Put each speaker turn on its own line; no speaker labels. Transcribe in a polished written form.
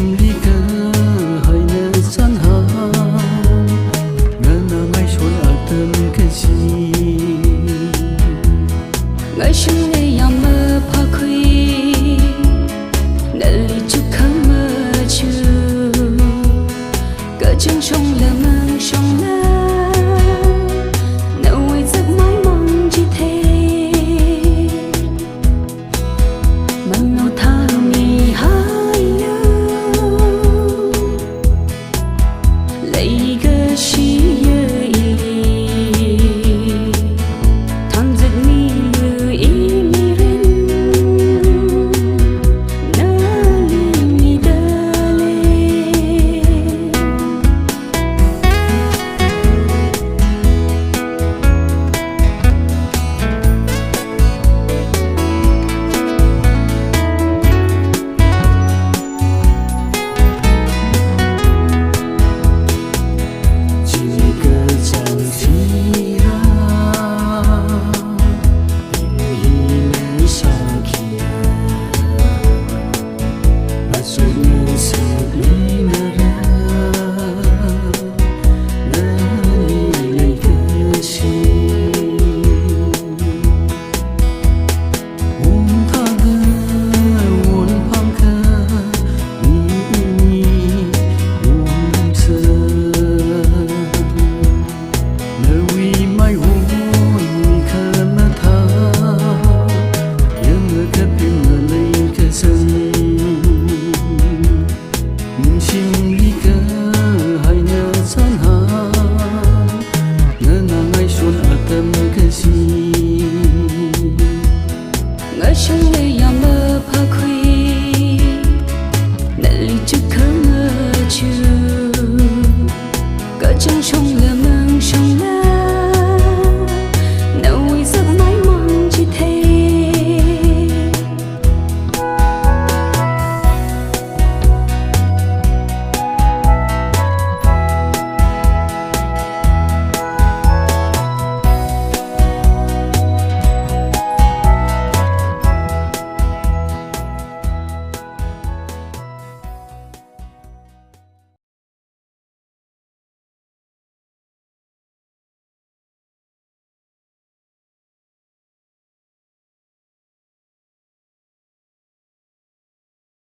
ly cơ hơi nở san hà ngỡ nở ngay trôi ở tâm cái gì
ngày xuân ngày yam mơ pa khui nở ly chúc khăm mơ chưa cỡ chân trong lơ mang trong lơ nở ngoài giấc mãi mong chỉ thế mang ngao thang mi hai nhớ lấy gơ chi yơ y thang giấc mi lư y mi rin nơ li mi đơ lên
chỉ cơ chẳng gì ra tình hi nở sang kia mà rồi nở sự ly nở ra nở ly lấy cơ chi ôm tha gơ ôm phang khơ ni ôm sơ nở uy mai hôn mi khơ mà tha yang ngơ cái pin ngơ lấy cái sân chim